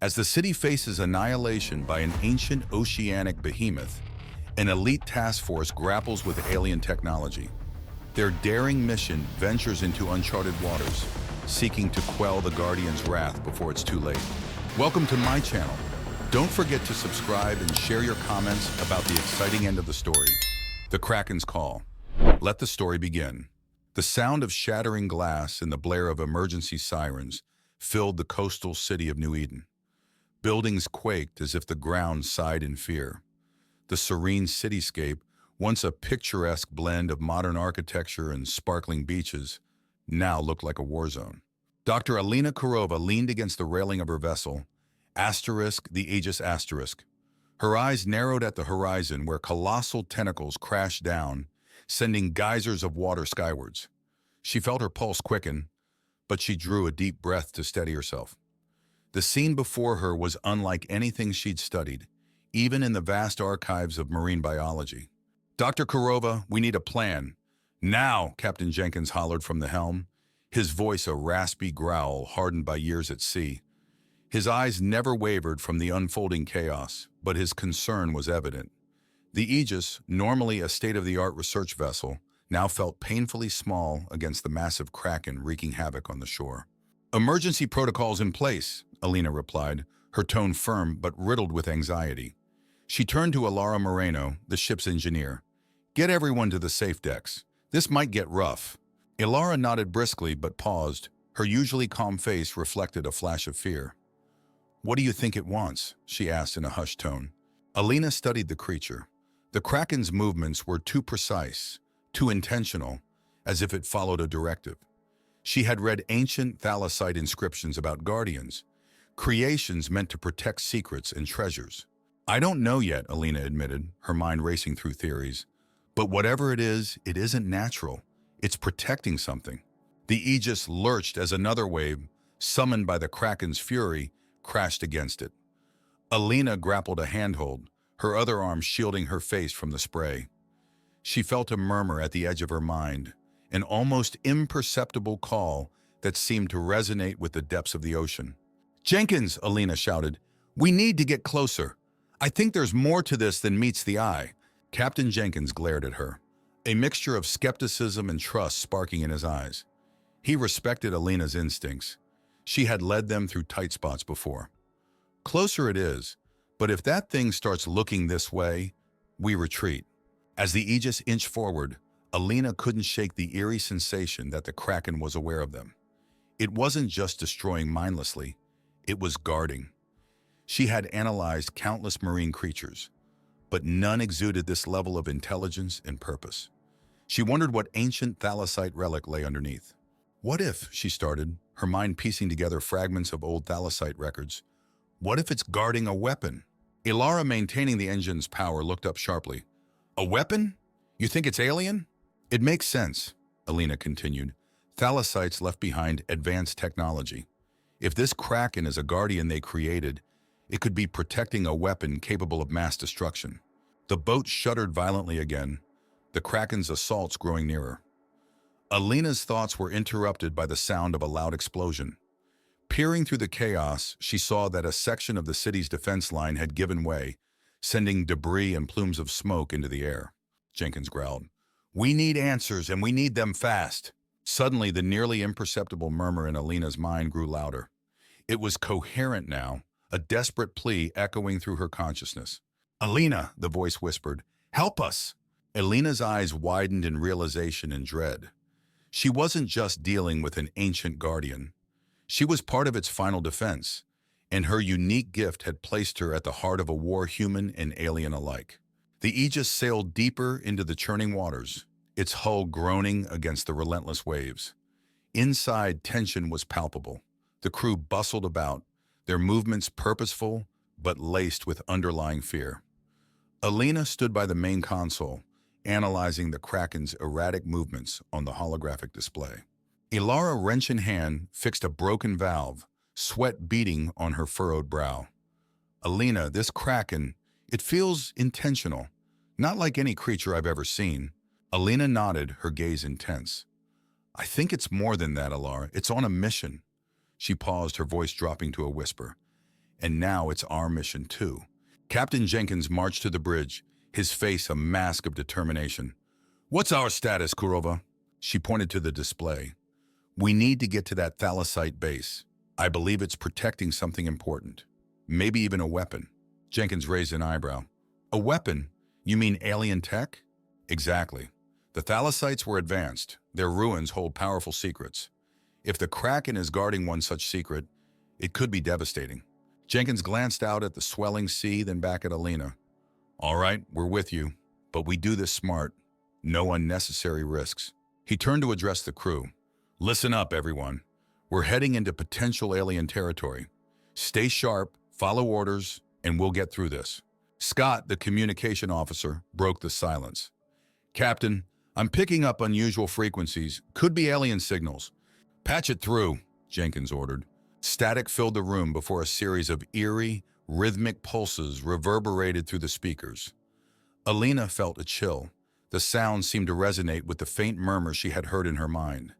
As the city faces annihilation by an ancient oceanic behemoth, an elite task force grapples with alien technology. Their daring mission ventures into uncharted waters, seeking to quell the Guardian's wrath before it's too late. Welcome to my channel. Don't forget to subscribe and share your comments about the exciting end of the story, the Kraken's call. Let the story begin. The sound of shattering glass and the blare of emergency sirens filled the coastal city of New Eden. Buildings quaked as if the ground sighed in fear. The serene cityscape, once a picturesque blend of modern architecture and sparkling beaches, now looked like a war zone. Dr. Alina Kurova leaned against the railing of her vessel, the Aegis asterisk. Her eyes narrowed at the horizon where colossal tentacles crashed down, sending geysers of water skywards. She felt her pulse quicken, but she drew a deep breath to steady herself. The scene before her was unlike anything she'd studied, even in the vast archives of marine biology. "Dr. Kurova, we need a plan. Now," Captain Jenkins hollered from the helm, his voice a raspy growl hardened by years at sea. His eyes never wavered from the unfolding chaos, but his concern was evident. The Aegis, normally a state-of-the-art research vessel, now felt painfully small against the massive Kraken wreaking havoc on the shore. "Emergency protocols in place," Alina replied, her tone firm but riddled with anxiety. She turned to Ilara Moreno, the ship's engineer. "Get everyone to the safe decks. This might get rough." Ilara nodded briskly but paused. Her usually calm face reflected a flash of fear. "What do you think it wants?" she asked in a hushed tone. Alina studied the creature. The Kraken's movements were too precise, too intentional, as if it followed a directive. She had read ancient thalassite inscriptions about guardians, creations meant to protect secrets and treasures. "I don't know yet," Alina admitted, her mind racing through theories. "But whatever it isn't natural. It's protecting something." The Aegis lurched as another wave, summoned by the Kraken's fury, crashed against it. Alina grappled a handhold, her other arm shielding her face from the spray. She felt a murmur at the edge of her mind, an almost imperceptible call that seemed to resonate with the depths of the ocean. "Jenkins," Alina shouted, "we need to get closer. I think there's more to this than meets the eye." Captain Jenkins glared at her, a mixture of skepticism and trust sparking in his eyes. He respected Alina's instincts. She had led them through tight spots before. "Closer it is, but if that thing starts looking this way, we retreat." As the Aegis inched forward, Alina couldn't shake the eerie sensation that the Kraken was aware of them. It wasn't just destroying mindlessly, it was guarding. She had analyzed countless marine creatures, but none exuded this level of intelligence and purpose. She wondered what ancient thalassite relic lay underneath. "What if," she started, her mind piecing together fragments of old thalassite records, "what if it's guarding a weapon?" Ilara, maintaining the engine's power, looked up sharply. "A weapon? You think it's alien?" "It makes sense," Alina continued. "Thalassites left behind advanced technology. If this Kraken is a guardian they created, it could be protecting a weapon capable of mass destruction." The boat shuddered violently again, the Kraken's assaults growing nearer. Alina's thoughts were interrupted by the sound of a loud explosion. Peering through the chaos, she saw that a section of the city's defense line had given way, sending debris and plumes of smoke into the air. Jenkins growled, "We need answers, and we need them fast." Suddenly, the nearly imperceptible murmur in Alina's mind grew louder. It was coherent now, a desperate plea echoing through her consciousness. "Alina," the voice whispered, "help us!" Alina's eyes widened in realization and dread. She wasn't just dealing with an ancient guardian. She was part of its final defense, and her unique gift had placed her at the heart of a war human and alien alike. The Aegis sailed deeper into the churning waters, its hull groaning against the relentless waves. Inside, tension was palpable. The crew bustled about, their movements purposeful but laced with underlying fear. Alina stood by the main console, analyzing the Kraken's erratic movements on the holographic display. Ilara, wrench in hand, fixed a broken valve, sweat beading on her furrowed brow. "Alina, this Kraken, it feels intentional, not like any creature I've ever seen." Alina nodded, her gaze intense. "I think it's more than that, Ilara. It's on a mission." She paused, her voice dropping to a whisper. And now it's our mission too. Captain Jenkins marched to the bridge, his face a mask of determination. What's our status, Kurova? She pointed to the display. We need to get to that thalassite base. I believe it's protecting something important. Maybe even a weapon. Jenkins raised an eyebrow. A weapon? You mean alien tech? Exactly. The thalassites were advanced. Their ruins hold powerful secrets. If the Kraken is guarding one such secret, it could be devastating. Jenkins glanced out at the swelling sea, then back at Alina. All right, we're with you, but we do this smart. No unnecessary risks. He turned to address the crew. Listen up, everyone. We're heading into potential alien territory. Stay sharp, follow orders, and we'll get through this. Scott, the communication officer, broke the silence. Captain, I'm picking up unusual frequencies. Could be alien signals. Patch it through, Jenkins ordered. Static filled the room before a series of eerie, rhythmic pulses reverberated through the speakers. Alina felt a chill. The sound seemed to resonate with the faint murmur she had heard in her mind.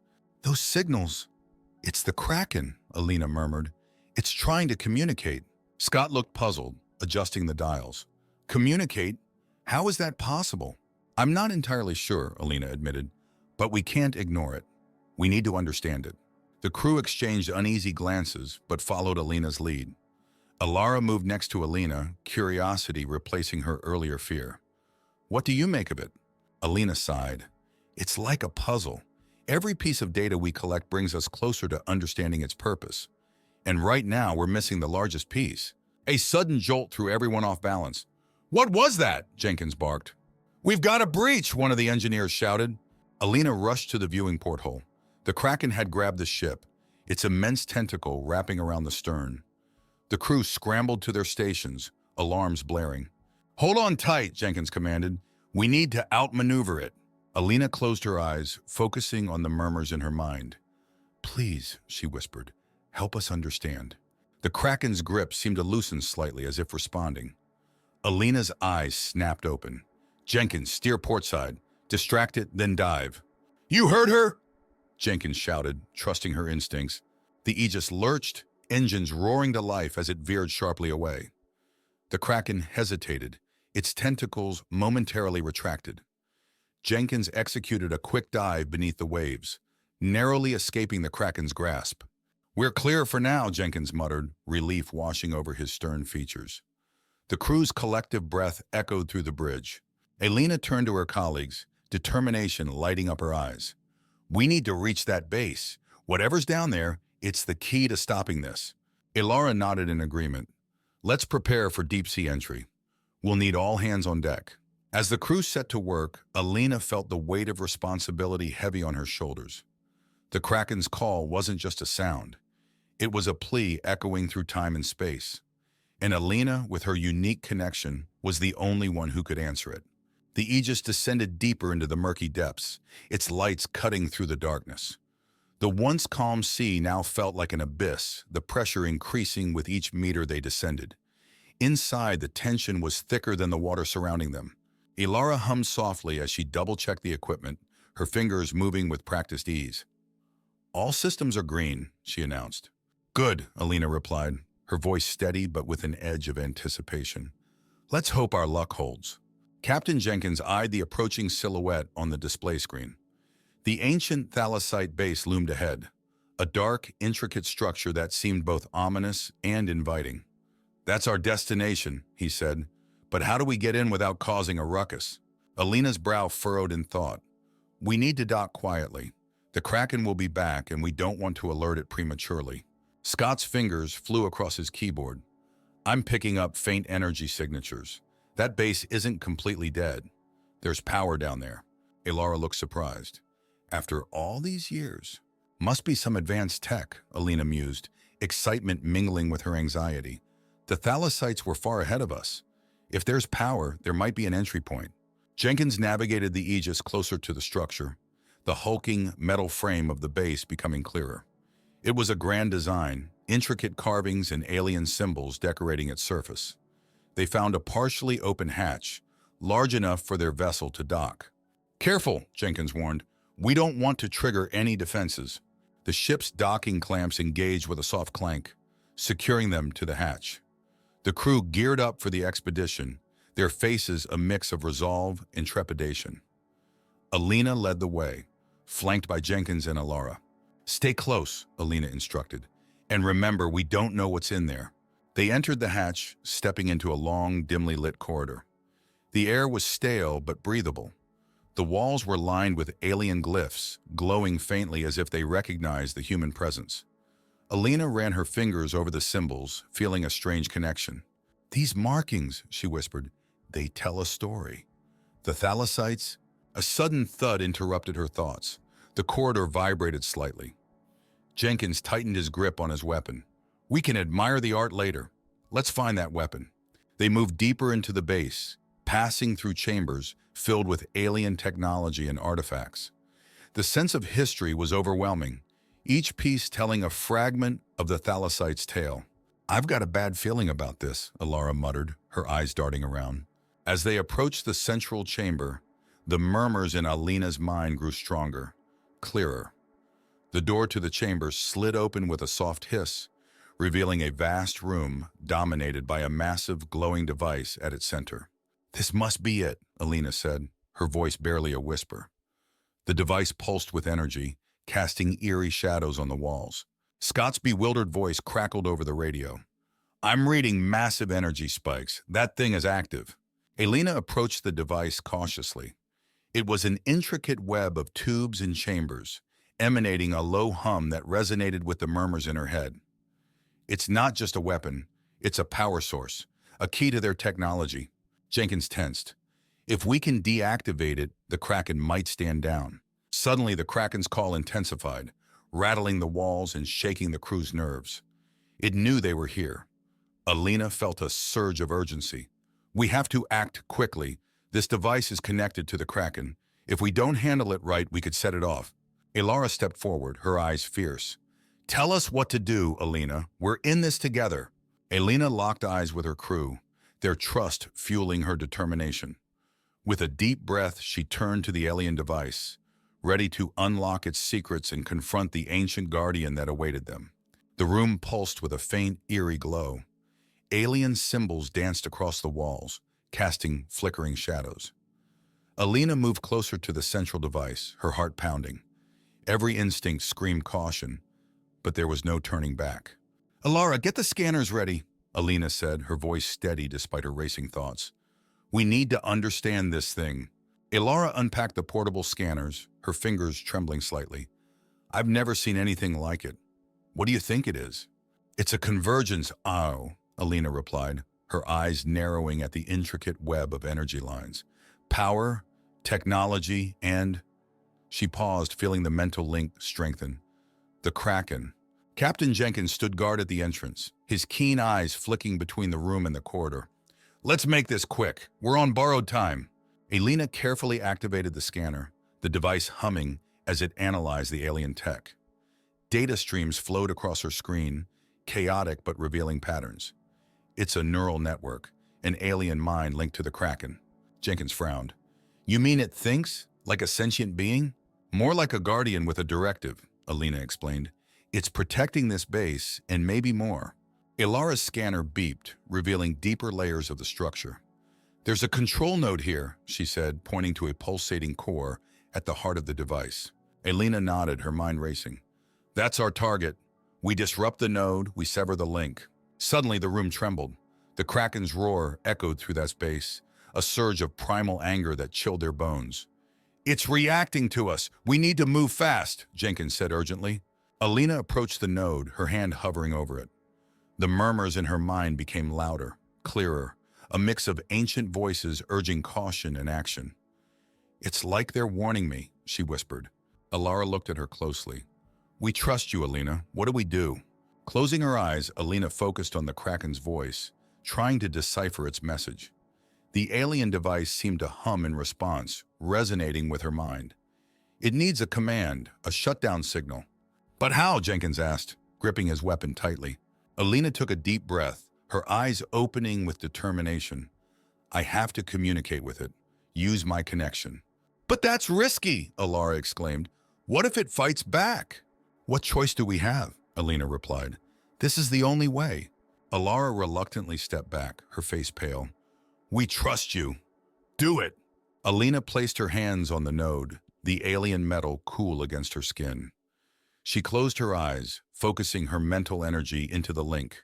Those signals. It's the Kraken, Alina murmured. It's trying to communicate. Scott looked puzzled, adjusting the dials. Communicate? How is that possible? I'm not entirely sure, Alina admitted, but we can't ignore it. We need to understand it. The crew exchanged uneasy glances, but followed Alina's lead. Alara moved next to Alina, curiosity replacing her earlier fear. What do you make of it? Alina sighed. It's like a puzzle. Every piece of data we collect brings us closer to understanding its purpose. And right now, we're missing the largest piece. A sudden jolt threw everyone off balance. What was that? Jenkins barked. We've got a breach, one of the engineers shouted. Alina rushed to the viewing porthole. The Kraken had grabbed the ship, its immense tentacle wrapping around the stern. The crew scrambled to their stations, alarms blaring. Hold on tight, Jenkins commanded. We need to outmaneuver it. Alina closed her eyes, focusing on the murmurs in her mind. Please, she whispered, help us understand. The Kraken's grip seemed to loosen slightly as if responding. Alina's eyes snapped open. Jenkins, steer portside. Distract it, then dive. You heard her? Jenkins shouted, trusting her instincts. The Aegis lurched, engines roaring to life as it veered sharply away. The Kraken hesitated, its tentacles momentarily retracted. Jenkins executed a quick dive beneath the waves, narrowly escaping the Kraken's grasp. We're clear for now, Jenkins muttered, relief washing over his stern features. The crew's collective breath echoed through the bridge. Alina turned to her colleagues, determination lighting up her eyes. We need to reach that base. Whatever's down there, it's the key to stopping this. Ilara nodded in agreement. Let's prepare for deep-sea entry. We'll need all hands on deck. As the crew set to work, Alina felt the weight of responsibility heavy on her shoulders. The Kraken's call wasn't just a sound. It was a plea echoing through time and space. And Alina, with her unique connection, was the only one who could answer it. The Aegis descended deeper into the murky depths, its lights cutting through the darkness. The once calm sea now felt like an abyss, the pressure increasing with each meter they descended. Inside, the tension was thicker than the water surrounding them. Ilara hummed softly as she double-checked the equipment, her fingers moving with practiced ease. All systems are green, she announced. Good, Alina replied, her voice steady but with an edge of anticipation. Let's hope our luck holds. Captain Jenkins eyed the approaching silhouette on the display screen. The ancient thalassite base loomed ahead, a dark, intricate structure that seemed both ominous and inviting. That's our destination, he said, but how do we get in without causing a ruckus? Alina's brow furrowed in thought. We need to dock quietly. The Kraken will be back and we don't want to alert it prematurely. Scott's fingers flew across his keyboard. I'm picking up faint energy signatures. That base isn't completely dead. There's power down there. Ilara looked surprised. After all these years, must be some advanced tech, Alina mused, excitement mingling with her anxiety. The thalassites were far ahead of us. If there's power, there might be an entry point. Jenkins navigated the Aegis closer to the structure, the hulking metal frame of the base becoming clearer. It was a grand design, intricate carvings and alien symbols decorating its surface. They found a partially open hatch, large enough for their vessel to dock. Careful, Jenkins warned. We don't want to trigger any defenses. The ship's docking clamps engaged with a soft clank, securing them to the hatch. The crew geared up for the expedition, their faces a mix of resolve and trepidation. Alina led the way, flanked by Jenkins and Alara. "Stay close," Alina instructed. "And remember, we don't know what's in there." They entered the hatch, stepping into a long, dimly lit corridor. The air was stale but breathable. The walls were lined with alien glyphs, glowing faintly as if they recognized the human presence. Alina ran her fingers over the symbols, feeling a strange connection. "These markings," she whispered, "they tell a story." The thalassites? A sudden thud interrupted her thoughts. The corridor vibrated slightly. Jenkins tightened his grip on his weapon. "We can admire the art later. Let's find that weapon." They moved deeper into the base, passing through chambers filled with alien technology and artifacts. The sense of history was overwhelming, each piece telling a fragment of the thalassite's tale. "I've got a bad feeling about this," Alara muttered, her eyes darting around. As they approached the central chamber, the murmurs in Alina's mind grew stronger, clearer. The door to the chamber slid open with a soft hiss, revealing a vast room dominated by a massive glowing device at its center. "This must be it," Alina said, her voice barely a whisper. The device pulsed with energy, casting eerie shadows on the walls. Scott's bewildered voice crackled over the radio. "I'm reading massive energy spikes. That thing is active." Alina approached the device cautiously. It was an intricate web of tubes and chambers, emanating a low hum that resonated with the murmurs in her head. "It's not just a weapon, it's a power source, a key to their technology." Jenkins tensed. "If we can deactivate it, the Kraken might stand down." Suddenly, the Kraken's call intensified, rattling the walls and shaking the crew's nerves. It knew they were here. Alina felt a surge of urgency. "We have to act quickly. This device is connected to the Kraken. If we don't handle it right, we could set it off." Alara stepped forward, her eyes fierce. "Tell us what to do, Alina. We're in this together." Alina locked eyes with her crew, their trust fueling her determination. With a deep breath, she turned to the alien device, ready to unlock its secrets and confront the ancient guardian that awaited them. The room pulsed with a faint, eerie glow. Alien symbols danced across the walls, casting flickering shadows. Alina moved closer to the central device, her heart pounding. Every instinct screamed caution, but there was no turning back. "Alara, get the scanners ready," Alina said, her voice steady despite her racing thoughts. "We need to understand this thing." Alara unpacked the portable scanners, her fingers trembling slightly. "I've never seen anything like it. What do you think it is?" "It's a convergence." "Oh," Alina replied, her eyes narrowing at the intricate web of energy lines. "Power, technology, and—" She paused, feeling the mental link strengthen. "The Kraken." Captain Jenkins stood guard at the entrance, his keen eyes flicking between the room and the corridor. "Let's make this quick. We're on borrowed time." Alina carefully activated the scanner, the device humming as it analyzed the alien tech. Data streams flowed across her screen, chaotic but revealing patterns. "It's a neural network, an alien mind linked to the Kraken." Jenkins frowned. "You mean it thinks? Like a sentient being?" "More like a guardian with a directive," Alina explained. "It's protecting this base, and maybe more." Alara's scanner beeped, revealing deeper layers of the structure. "There's a control node here," she said, pointing to a pulsating core at the heart of the device. Alina nodded, her mind racing. "That's our target. We disrupt the node, we sever the link." Suddenly, the room trembled. The Kraken's roar echoed through that space, a surge of primal anger that chilled their bones. "It's reacting to us. We need to move fast," Jenkins said urgently. Alina approached the node, her hand hovering over it. The murmurs in her mind became louder, clearer, a mix of ancient voices urging caution and action. "It's like they're warning me," she whispered. Alara looked at her closely. "We trust you, Alina. What do we do?" Closing her eyes, Alina focused on the Kraken's voice, trying to decipher its message. The alien device seemed to hum in response, resonating with her mind. "It needs a command, a shutdown signal." "But how?" Jenkins asked, gripping his weapon tightly. Alina took a deep breath, her eyes opening with determination. "I have to communicate with it. Use my connection." "But that's risky," Alara exclaimed. "What if it fights back?" "What choice do we have?" Alina replied. "This is the only way." Alara reluctantly stepped back, her face pale. We trust you. Do it. Alina placed her hands on the node, the alien metal cool against her skin. She closed her eyes, focusing her mental energy into the link.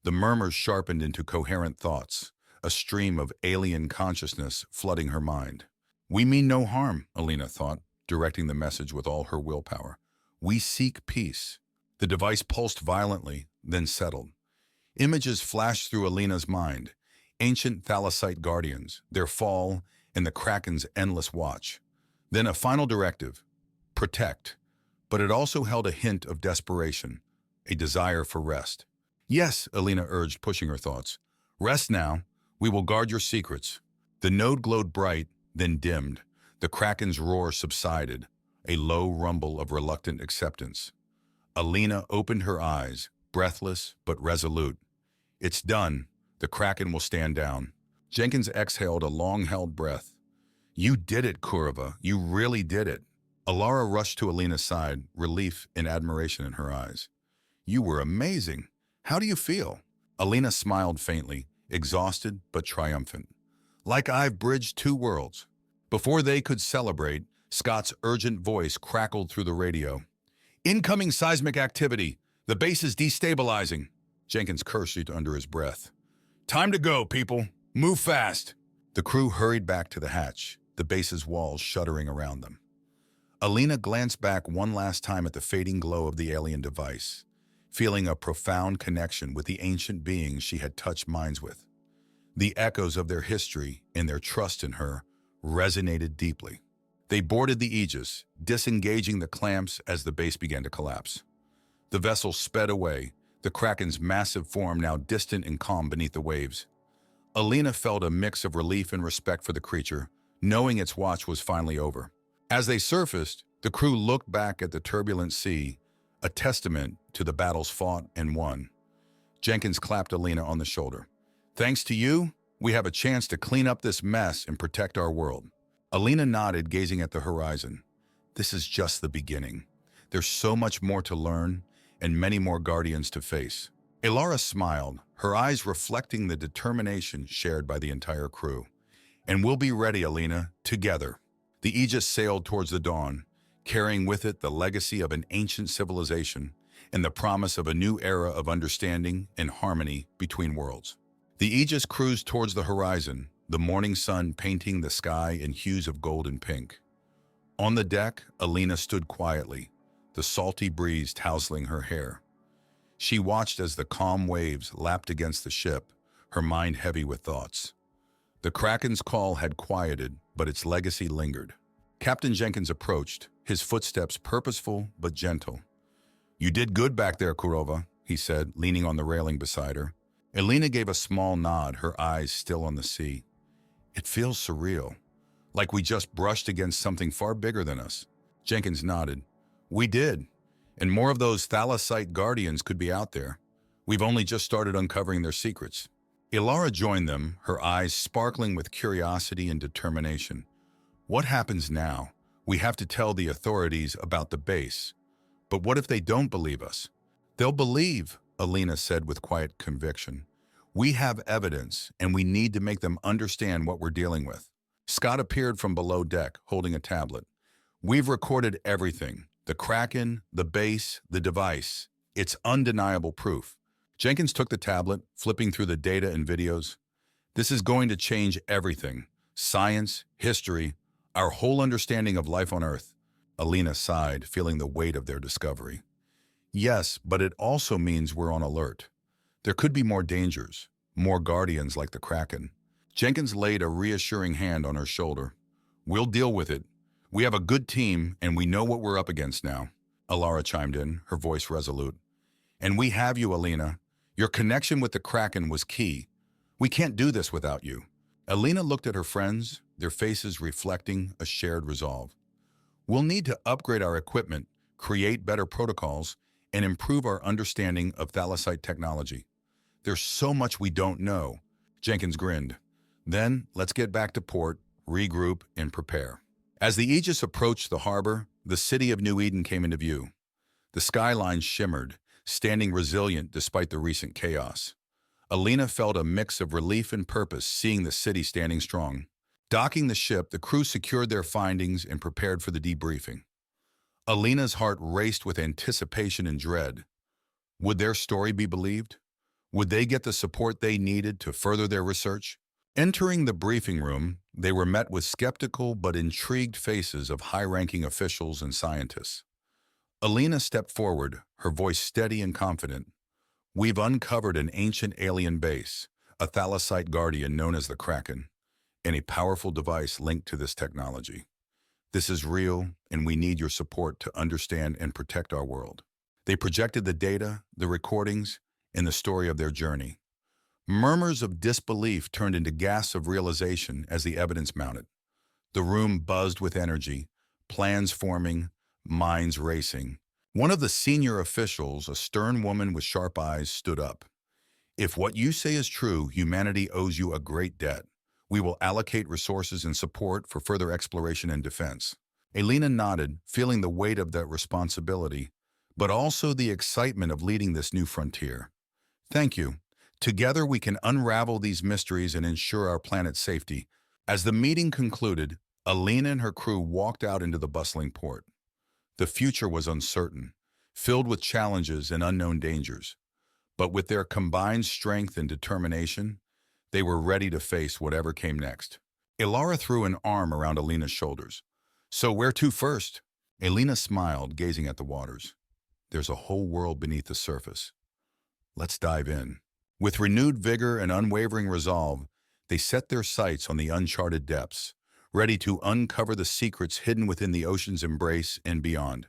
The murmurs sharpened into coherent thoughts, a stream of alien consciousness flooding her mind. We mean no harm, Alina thought, directing the message with all her willpower. We seek peace. The device pulsed violently, then settled. Images flashed through Alina's mind, ancient thalassite guardians, their fall, and the Kraken's endless watch. Then a final directive, protect, but it also held a hint of desperation, a desire for rest. Yes, Alina urged, pushing her thoughts. Rest now. We will guard your secrets. The node glowed bright, then dimmed. The Kraken's roar subsided, a low rumble of reluctant acceptance. Alina opened her eyes, breathless but resolute. It's done. The Kraken will stand down. Jenkins exhaled a long-held breath. You did it, Kurova. You really did it. Alara rushed to Alina's side, relief and admiration in her eyes. You were amazing. How do you feel? Alina smiled faintly, exhausted but triumphant. Like I've bridged two worlds. Before they could celebrate, Scott's urgent voice crackled through the radio. Incoming seismic activity. The base is destabilizing. Jenkins cursed under his breath. Time to go, people. Move fast. The crew hurried back to the hatch, the base's walls shuddering around them. Alina glanced back one last time at the fading glow of the alien device, feeling a profound connection with the ancient beings she had touched minds with. The echoes of their history and their trust in her resonated deeply. They boarded the Aegis, disengaging the clamps as the base began to collapse. The vessel sped away, the Kraken's massive form now distant and calm beneath the waves. Alina felt a mix of relief and respect for the creature, knowing its watch was finally over. As they surfaced, the crew looked back at the turbulent sea, a testament to the battles fought and won. Jenkins clapped Alina on the shoulder. Thanks to you, we have a chance to clean up this mess and protect our world. Alina nodded, gazing at the horizon. This is just the beginning. There's so much more to learn and many more guardians to face. Alara smiled, her eyes reflecting the determination shared by the entire crew. And we'll be ready, Alina, together. The Aegis sailed towards the dawn, carrying with it the legacy of an ancient civilization and the promise of a new era of understanding and harmony between worlds. The Aegis cruised towards the horizon, the morning sun painting the sky in hues of gold and pink. On the deck, Alina stood quietly, the salty breeze tousling her hair. She watched as the calm waves lapped against the ship, her mind heavy with thoughts. The Kraken's call had quieted, but its legacy lingered. Captain Jenkins approached, his footsteps purposeful but gentle. You did good back there, Kurova, he said, leaning on the railing beside her. Alina gave a small nod, her eyes still on the sea. It feels surreal, like we just brushed against something far bigger than us. Jenkins nodded. We did, and more of those thalassite guardians could be out there. We've only just started uncovering their secrets. Alara joined them, her eyes sparkling with curiosity and determination. What happens now? We have to tell the authorities about the base. But what if they don't believe us? They'll believe, Alina said with quiet conviction. We have evidence, and we need to make them understand what we're dealing with. Scott appeared from below deck, holding a tablet. We've recorded everything. The Kraken, the base, the device. It's undeniable proof. Jenkins took the tablet, flipping through the data and videos. This is going to change everything. Science, history, our whole understanding of life on Earth. Alina sighed, feeling the weight of their discovery. Yes, but it also means we're on alert. There could be more dangers, more guardians like the Kraken. Jenkins laid a reassuring hand on her shoulder. We'll deal with it. We have a good team, and we know what we're up against now. Alara chimed in, her voice resolute. And we have you, Alina. Your connection with the Kraken was key. We can't do this without you. Alina looked at her friends, their faces reflecting a shared resolve. We'll need to upgrade our equipment, create better protocols, and improve our understanding of thalassite technology. There's so much we don't know. Jenkins grinned. Then, let's get back to port, regroup, and prepare. As the Aegis approached the harbor, the city of New Eden came into view. The skyline shimmered, standing resilient despite the recent chaos. Alina felt a mix of relief and purpose seeing the city standing strong. Docking the ship, the crew secured their findings and prepared for the debriefing. Alina's heart raced with anticipation and dread. Would their story be believed? Would they get the support they needed to further their research? Entering the briefing room, they were met with skeptical but intrigued faces of high-ranking officials and scientists. Alina stepped forward, her voice steady and confident. "We've uncovered an ancient alien base, a thalassite guardian known as the Kraken, and a powerful device linked to this technology. This is real, and we need your support to understand and protect our world." They projected the data, the recordings, and the story of their journey. Murmurs of disbelief turned into gasps of realization as the evidence mounted. The room buzzed with energy, plans forming, minds racing. One of the senior officials, a stern woman with sharp eyes, stood up. "If what you say is true, humanity owes you a great debt. We will allocate resources and support for further exploration and defense." Alina nodded, feeling the weight of that responsibility, but also the excitement of leading this new frontier. "Thank you. Together we can unravel these mysteries and ensure our planet's safety." As the meeting concluded, Alina and her crew walked out into the bustling port. The future was uncertain, filled with challenges and unknown dangers. But with their combined strength and determination, they were ready to face whatever came next. Ilara threw an arm around Alina's shoulders. "So where to first?" Alina smiled, gazing at the waters. "There's a whole world beneath the surface. Let's dive in." With renewed vigor and unwavering resolve, they set their sights on the uncharted depths, ready to uncover the secrets hidden within the ocean's embrace and beyond.